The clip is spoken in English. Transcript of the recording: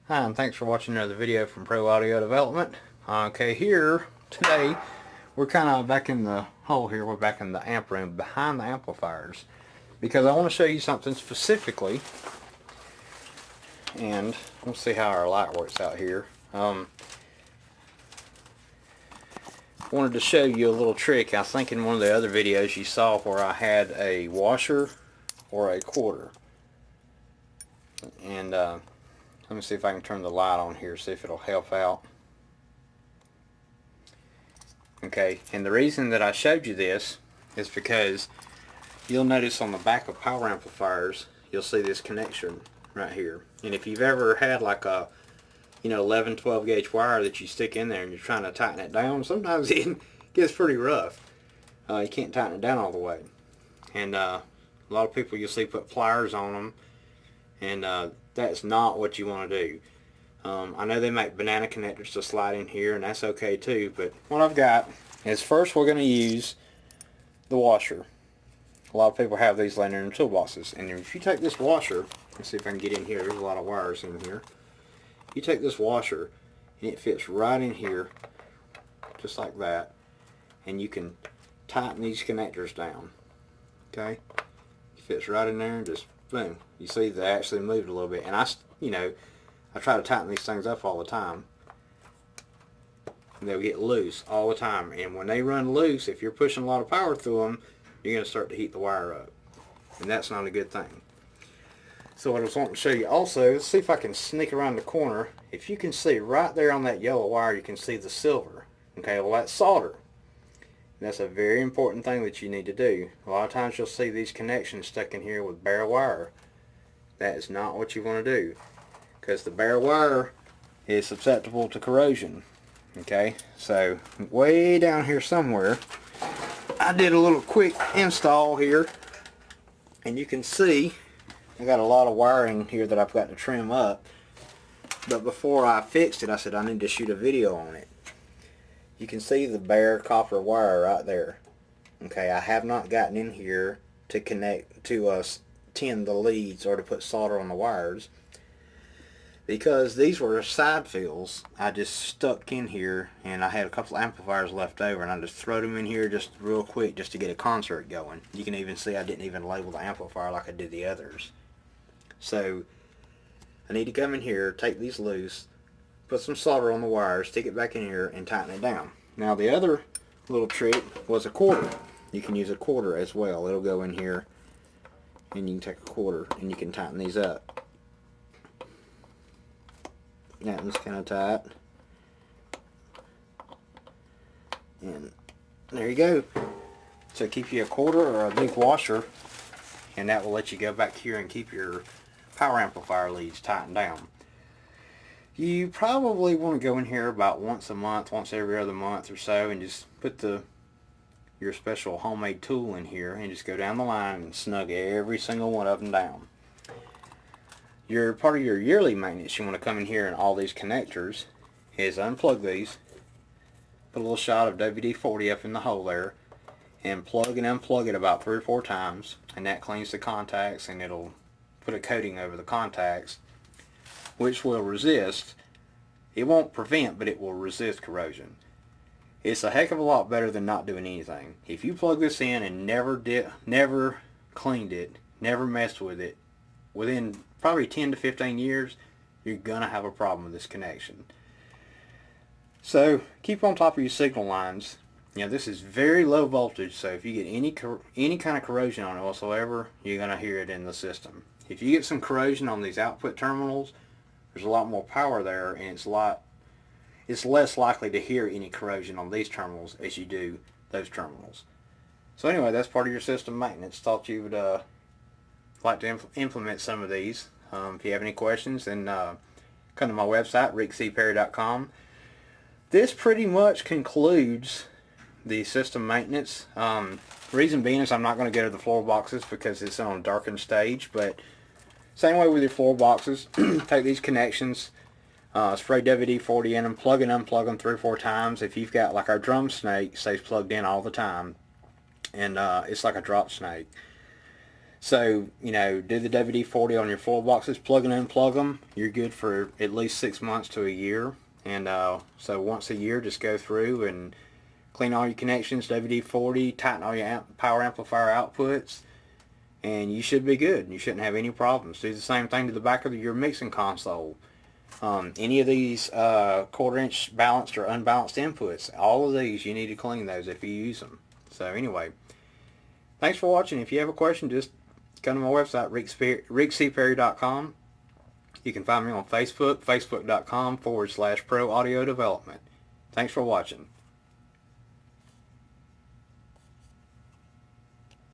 Hi, and thanks for watching another video from Pro Audio Development. Okay, here today we're kind of back in the hole here. We're back in the amp room behind the amplifiers because I want to show you something specifically, and we'll see how our light works out here. Wanted to show you a little trick. I think in one of the other videos you saw where I had a washer or a quarter, and let me see if I can turn the light on here, see if it'll help out. Okay, and the reason that I showed you this is because you'll notice on the back of power amplifiers, you'll see this connection right here. And if you've ever had like a 11, 12 gauge wire that you stick in there and you're trying to tighten it down, sometimes it gets pretty rough. You can't tighten it down all the way. And a lot of people you'll see put pliers on them, and that's not what you want to do. I know they make banana connectors to slide in here, and that's okay too, but what I've got is, first we're going to use the washer. A lot of people have these laying in their toolboxes, and if you take this washer, let's see if I can get in here, there's a lot of wires in here. You take this washer and it fits right in here just like that, and you can tighten these connectors down. Okay, it fits right in there and just boom, you see they actually moved a little bit. And I try to tighten these things up all the time, and they'll get loose all the time, and when they run loose, if you're pushing a lot of power through them, you're going to start to heat the wire up, and that's not a good thing. So what I was wanting to show you also, let's see if I can sneak around the corner. If you can see right there on that yellow wire, you can see the silver. Okay, well that's solder. And that's a very important thing that you need to do. A lot of times you'll see these connections stuck in here with bare wire. That is not what you want to do, because the bare wire is susceptible to corrosion. Okay, so way down here somewhere I did a little quick install here, and you can see I got a lot of wiring here that I've got to trim up. But before I fixed it, I said I need to shoot a video on it. You can see the bare copper wire right there. Okay, I have not gotten in here to connect to tin the leads or to put solder on the wires, because these were side fills I just stuck in here, and I had a couple of amplifiers left over, and I just threw them in here just real quick just to get a concert going. You can even see I didn't even label the amplifier like I did the others. So I need to come in here, take these loose, put some solder on the wire, stick it back in here, and tighten it down. Now the other little trick was a quarter. You can use a quarter as well. It'll go in here, and you can take a quarter and you can tighten these up. That one's kind of tight, and there you go. So keep you a quarter or a big washer, and that will let you go back here and keep your power amplifier leads tightened down. You probably want to go in here about once a month, once every other month or so, and just put your special homemade tool in here and just go down the line and snug every single one of them down. Your part of your yearly maintenance, you want to come in here, and all these connectors is unplug these, put a little shot of WD-40 up in the hole there, and plug and unplug it about 3 or 4 times, and that cleans the contacts, and it'll put a coating over the contacts which will resist, it won't prevent, but it will resist corrosion. It's a heck of a lot better than not doing anything. If you plug this in and never cleaned it, never messed with it, within probably 10 to 15 years, you're going to have a problem with this connection. So keep on top of your signal lines. This is very low voltage, so if you get any kind of corrosion on it whatsoever, you're going to hear it in the system. If you get some corrosion on these output terminals, there's a lot more power there, and it's less likely to hear any corrosion on these terminals as you do those terminals. So anyway, that's part of your system maintenance. Thought you would like to implement some of these. If you have any questions, then come to my website, rickcperry.com. This pretty much concludes the system maintenance. Reason being is I'm not going to go to the floor boxes because it's on a darkened stage, but same way with your floor boxes. Take these connections, spray WD-40 in them, plug and unplug them 3 or 4 times. If you've got, like our drum snake stays plugged in all the time, and it's like a drop snake. So, you know, do the WD-40 on your floor boxes, plug and unplug them. You're good for at least 6 months to a year. And so once a year, just go through and clean all your connections, WD-40, tighten all your power amplifier outputs, and you should be good. You shouldn't have any problems. Do the same thing to the back of your mixing console. Any of these quarter-inch balanced or unbalanced inputs, all of these, you need to clean those if you use them. So anyway, thanks for watching. If you have a question, just come to my website, rickcperry.com. You can find me on Facebook, facebook.com/pro audio development. Thanks for watching.